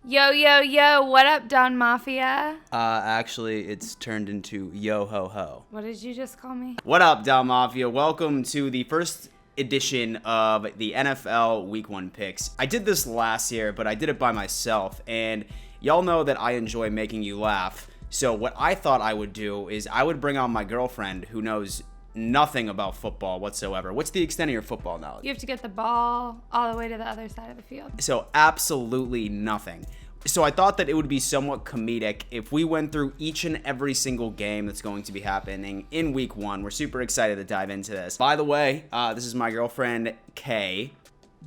Yo, yo, yo, what up, Don Mafia? Actually, it's turned into yo ho ho. What did you just call me? What up, Don Mafia? Welcome to the first edition of the NFL Week 1 picks. I did this last year, but I did it by myself, and y'all know that I enjoy making you laugh. So what I thought I would do is I would bring on my girlfriend who knows nothing about football whatsoever. What's the extent of your football knowledge? You have to get the ball all the way to the other side of the field. So absolutely nothing. So I thought that it would be somewhat comedic if we went through each and every single game that's going to be happening in week 1. We're super excited to dive into this. By the way, this is my girlfriend, Kay.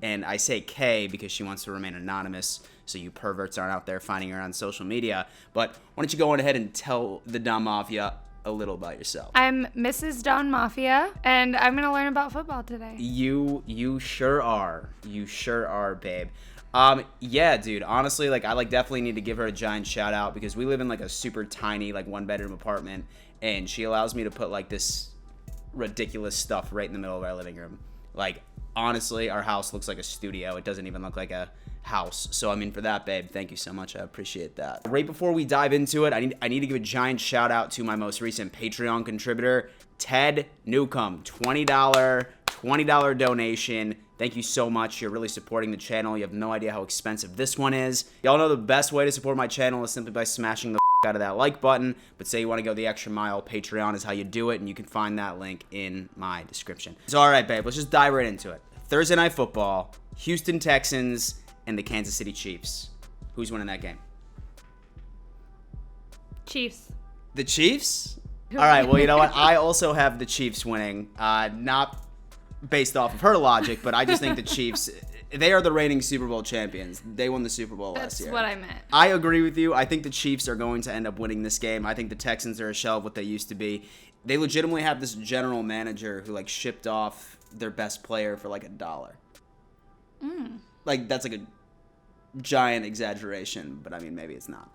And I say Kay because she wants to remain anonymous, so you perverts aren't out there finding her on social media. But why don't you go on ahead and tell the Don Mafia a little about yourself. I'm Mrs. Don Mafia, and I'm going to learn about football today. You sure are. You sure are, babe. Yeah, dude, honestly, I definitely need to give her a giant shout out because we live in a super tiny, 1-bedroom apartment, and she allows me to put this ridiculous stuff right in the middle of our living room. Honestly, our house looks like a studio. It doesn't even look like a house. So, for that, babe, thank you so much. I appreciate that. Right before we dive into it, I need to give a giant shout out to my most recent Patreon contributor, Ted Newcomb. $20 donation. Thank you so much. You're really supporting the channel. You have no idea how expensive this one is. Y'all know the best way to support my channel is simply by smashing the out of that like button. But say you want to go the extra mile, Patreon is how you do it, and you can find that link in my description. So all right, babe, let's just dive right into it. Thursday Night Football, Houston Texans, and the Kansas City Chiefs. Who's winning that game? Chiefs. The Chiefs? All right, well, you know what? I also have the Chiefs winning. Not based off of her logic, but I just think the Chiefs, they are the reigning Super Bowl champions. They won the Super Bowl last year. That's what I meant. I agree with you. I think the Chiefs are going to end up winning this game. I think the Texans are a shell of what they used to be. They legitimately have this general manager who shipped off their best player for $1. That's a giant exaggeration, but maybe it's not.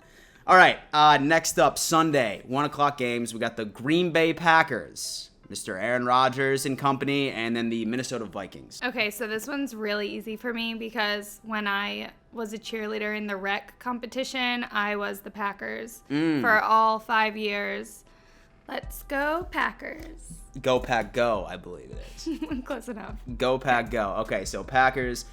All right, next up, Sunday, 1 o'clock games. We got the Green Bay Packers, Mr. Aaron Rodgers and company, and then the Minnesota Vikings. Okay, so this one's really easy for me because when I was a cheerleader in the rec competition, I was the Packers for all 5 years. Let's go Packers. Go Pack Go, I believe it is. Close enough. Go Pack Go. Okay, so Packers.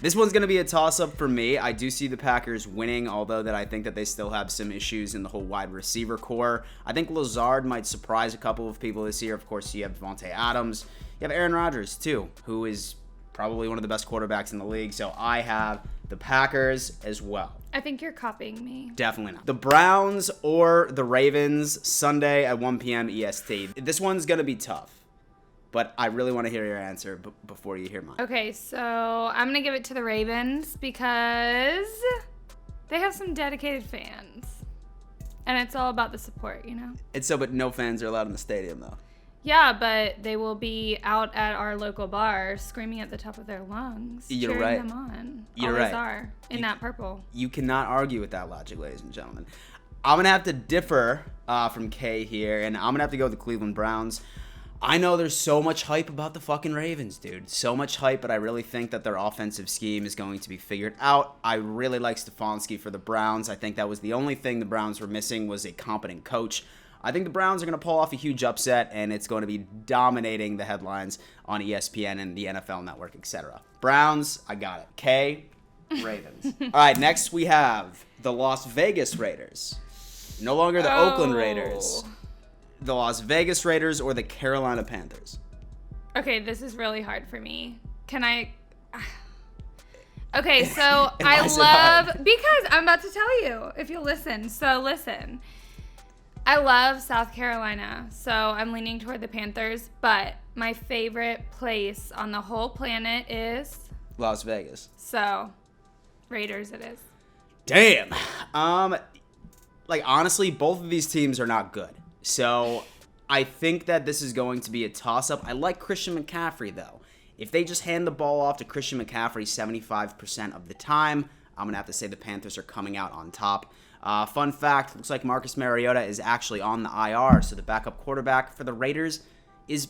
This one's going to be a toss-up for me. I do see the Packers winning, although that I think that they still have some issues in the whole wide receiver core. I think Lazard might surprise a couple of people this year. Of course, you have Devontae Adams. You have Aaron Rodgers, too, who is probably one of the best quarterbacks in the league. So I have the Packers as well. I think you're copying me. Definitely not. The Browns or the Ravens, Sunday at 1 p.m. EST. This one's going to be tough. But I really want to hear your answer before you hear mine. Okay, so I'm going to give it to the Ravens because they have some dedicated fans. And it's all about the support, you know? But no fans are allowed in the stadium, though. Yeah, but they will be out at our local bar screaming at the top of their lungs. You're cheering right. them on. You're Always right. Are. In that purple. You cannot argue with that logic, ladies and gentlemen. I'm going to have to differ from Kay here, and I'm going to have to go with the Cleveland Browns. I know there's so much hype about the fucking Ravens, dude. So much hype, but I really think that their offensive scheme is going to be figured out. I really like Stefanski for the Browns. I think that was the only thing the Browns were missing was a competent coach. I think the Browns are going to pull off a huge upset, and it's going to be dominating the headlines on ESPN and the NFL Network, etc. Browns, I got it. K, Ravens. All right, next we have the Las Vegas Raiders. No longer the Oakland Raiders. The Las Vegas Raiders or the Carolina Panthers? Okay, this is really hard for me. Can I... Okay, so I love... Because I'm about to tell you, if you'll listen. So listen. I love South Carolina, so I'm leaning toward the Panthers, but my favorite place on the whole planet is... Las Vegas. So, Raiders it is. Damn. Honestly, both of these teams are not good. So, I think that this is going to be a toss-up. I like Christian McCaffrey, though. If they just hand the ball off to Christian McCaffrey 75% of the time, I'm going to have to say the Panthers are coming out on top. Fun fact, looks like Marcus Mariota is actually on the IR, so the backup quarterback for the Raiders is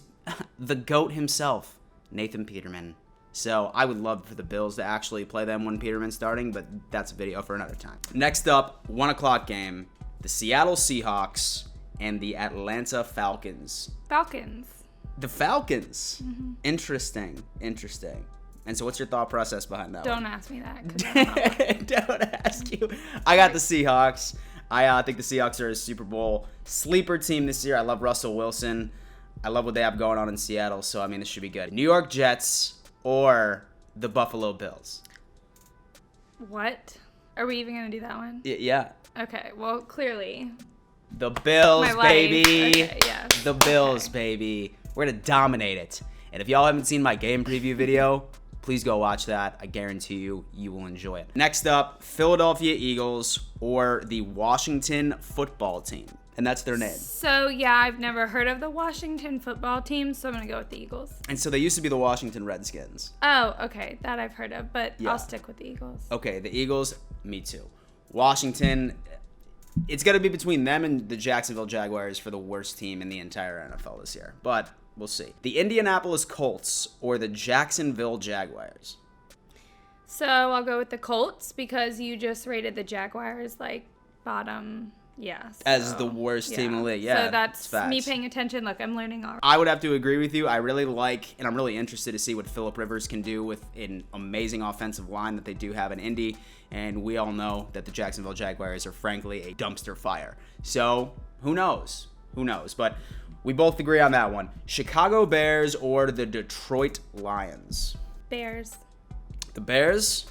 the GOAT himself, Nathan Peterman. So I would love for the Bills to actually play them when Peterman's starting, but that's a video for another time. Next up, 1 o'clock game, the Seattle Seahawks and the Atlanta Falcons. Falcons. The Falcons. Mm-hmm. Interesting. And so what's your thought process behind that Don't ask me that. 'Cause I don't know. Don't ask you. I got the Seahawks. I think the Seahawks are a Super Bowl sleeper team this year. I love Russell Wilson. I love what they have going on in Seattle. So, I mean, this should be good. New York Jets or the Buffalo Bills. What? Are we even going to do that one? Yeah. Okay. Well, clearly. The Bills, My life. baby. Okay, yes. The Bills, baby. We're going to dominate it. And if y'all haven't seen my game preview video, please go watch that. I guarantee you will enjoy it. Next up, Philadelphia Eagles or the Washington football team. And that's their name. So, yeah, I've never heard of the Washington football team, so I'm going to go with the Eagles. And so they used to be the Washington Redskins. Oh, okay. That I've heard of, but Yeah. I'll stick with the Eagles. Okay, the Eagles, me too. Washington, it's going to be between them and the Jacksonville Jaguars for the worst team in the entire NFL this year. But we'll see. The Indianapolis Colts or the Jacksonville Jaguars. So I'll go with the Colts because you just rated the Jaguars like bottom. Yeah. As the worst team in the league. Yeah. So that's facts. me paying attention. Look, I'm learning already. I would have to agree with you. I really like, and I'm really interested to see what Phillip Rivers can do with an amazing offensive line that they do have in Indy. And we all know that the Jacksonville Jaguars are frankly a dumpster fire. So who knows? But we both agree on that one. Chicago Bears or the Detroit Lions? Bears. The Bears?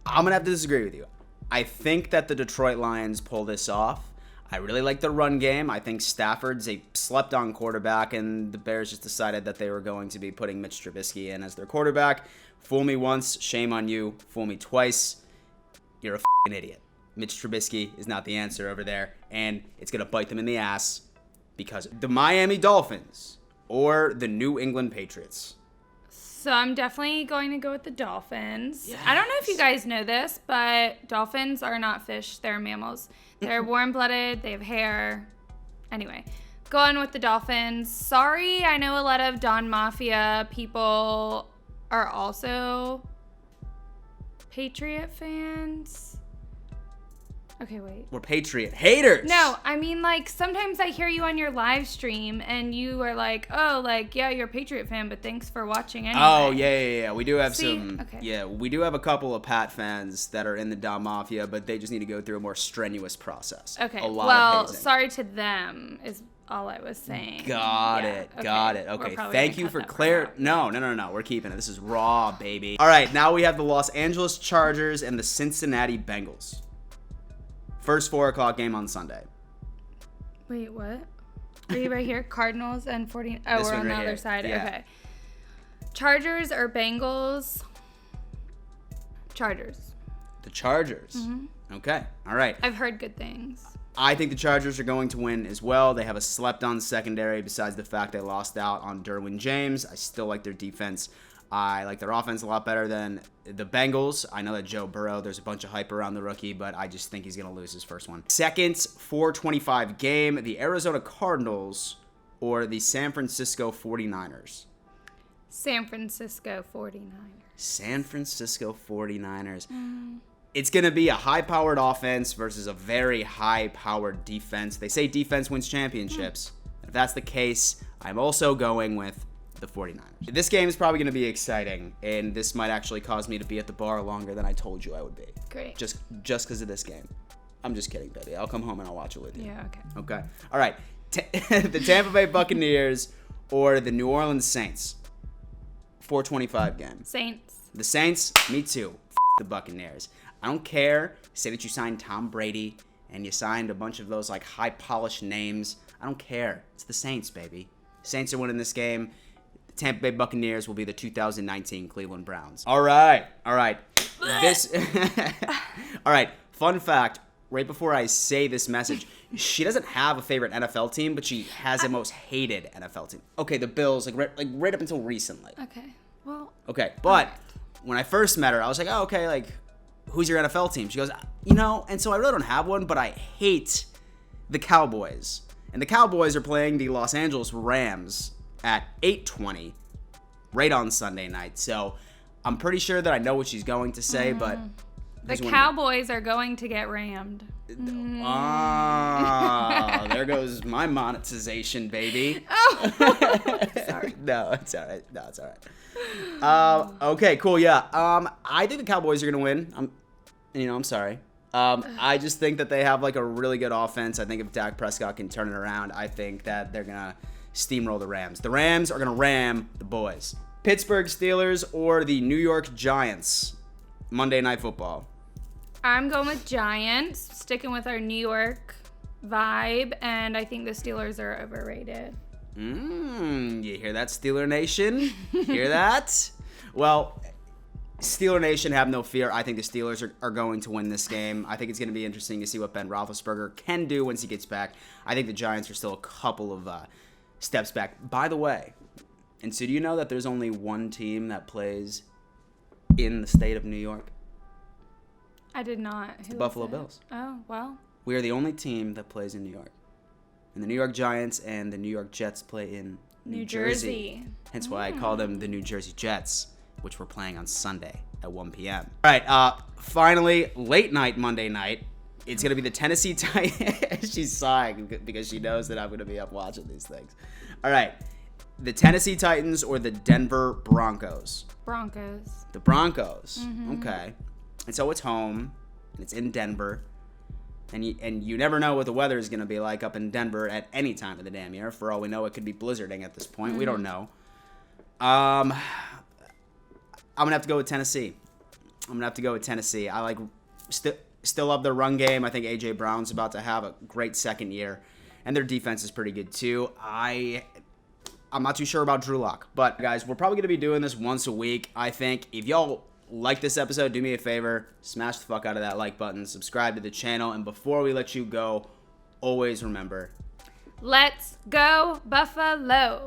I'm going to have to disagree with you. I think that the Detroit Lions pull this off. I really like the run game. I think Stafford's a slept-on quarterback, and the Bears just decided that they were going to be putting Mitch Trubisky in as their quarterback. Fool me once, shame on you. Fool me twice, you're a f***ing idiot. Mitch Trubisky is not the answer over there, and it's going to bite them in the ass because the Miami Dolphins or the New England Patriots. So I'm definitely going to go with the Dolphins. Yes. I don't know if you guys know this, but dolphins are not fish. They're mammals. They're warm-blooded. They have hair. Anyway, going with the Dolphins. Sorry, I know a lot of Don Mafia people are also Patriot fans. Okay, wait. We're Patriot haters. No, I mean, like, sometimes I hear you on your live stream, and you are like, oh, like, yeah, you're a Patriot fan, but thanks for watching anyway. Oh, yeah. We do have Okay. Yeah, we do have a couple of Pat fans that are in the Dom Mafia, but they just need to go through a more strenuous process. Okay, A lot well, of hazing. sorry to them is all I was saying. Got it. Okay, We're probably thank gonna you cut for that part clear. out. No. We're keeping it. This is raw, baby. All right, now we have the Los Angeles Chargers and the Cincinnati Bengals. First 4 o'clock game on Sunday. Wait, what? Are you right here? Cardinals and 40. Oh, This we're one on the right other here. side. Yeah. Okay. Chargers. Chargers. The Chargers. Mm-hmm. Okay. All right. I've heard good things. I think the Chargers are going to win as well. They have a slept-on secondary besides the fact they lost out on Derwin James. I still like their defense. I like their offense a lot better than the Bengals. I know that Joe Burrow, there's a bunch of hype around the rookie, but I just think he's going to lose his first one. Second 4:25 game, the Arizona Cardinals or the San Francisco 49ers? San Francisco 49ers. San Francisco 49ers. It's going to be a high-powered offense versus a very high-powered defense. They say defense wins championships. If that's the case, I'm also going with the 49ers. This game is probably going to be exciting, and this might actually cause me to be at the bar longer than I told you I would be. Great. Just because of this game. I'm just kidding, baby. I'll come home and I'll watch it with you. Yeah, okay. Okay. All right. The Tampa Bay Buccaneers or the New Orleans Saints. 4:25 game. Saints. The Saints, me too. The Buccaneers. I don't care. Say that you signed Tom Brady and you signed a bunch of those like high polished names. I don't care. It's the Saints, baby. Saints are winning this game. The Tampa Bay Buccaneers will be the 2019 Cleveland Browns. All right. All right. Fun fact. Right before I say this message, she doesn't have a favorite NFL team, but she has a most hated NFL team. Okay, the Bills, right up until recently. Okay. Well. Okay, but when I first met her, I was like, oh, okay, like, who's your NFL team? She goes, and so I really don't have one, but I hate the Cowboys. And the Cowboys are playing the Los Angeles Rams at 8:20. right on Sunday night. So I'm pretty sure that I know what she's going to say, but the Cowboys are going to get rammed. Oh, there goes my monetization, baby. Oh, sorry. No, it's all right. No, it's all right. Okay, cool. Yeah. I think the Cowboys are gonna win. I'm sorry. I just think that they have like a really good offense. I think if Dak Prescott can turn it around, I think that they're gonna steamroll the Rams. The Rams are gonna ram the boys. Pittsburgh Steelers or the New York Giants. Monday Night Football. I'm going with Giants, sticking with our New York vibe, and I think the Steelers are overrated. You hear that, Steeler Nation? Hear that? Well, Steeler Nation, have no fear. I think the Steelers are going to win this game. I think it's going to be interesting to see what Ben Roethlisberger can do once he gets back. I think the Giants are still a couple of steps back. By the way, and so do you know that there's only one team that plays in the state of New York? I did not. It's the Buffalo Bills. Oh, well. We are the only team that plays in New York. And the New York Giants and the New York Jets play in New Jersey. Hence why I call them the New Jersey Jets, which we're playing on Sunday at 1 p.m. All right, finally, late night Monday night. It's going to be the Tennessee Titans. She's sighing because she knows that I'm going to be up watching these things. All right, the Tennessee Titans or the Denver Broncos? Broncos. The Broncos. Okay. And so it's home, and it's in Denver, and you never know what the weather is going to be like up in Denver at any time of the damn year. For all we know, it could be blizzarding at this point. We don't know. I'm going to have to go with Tennessee. I like still love their run game. I think A.J. Brown's about to have a great second year, and their defense is pretty good too. I'm not too sure about Drew Lock, but guys, we're probably going to be doing this once a week. I think if y'all like this episode, do me a favor, smash the fuck out of that like button, subscribe to the channel, and before we let you go, always remember, let's go Buffalo.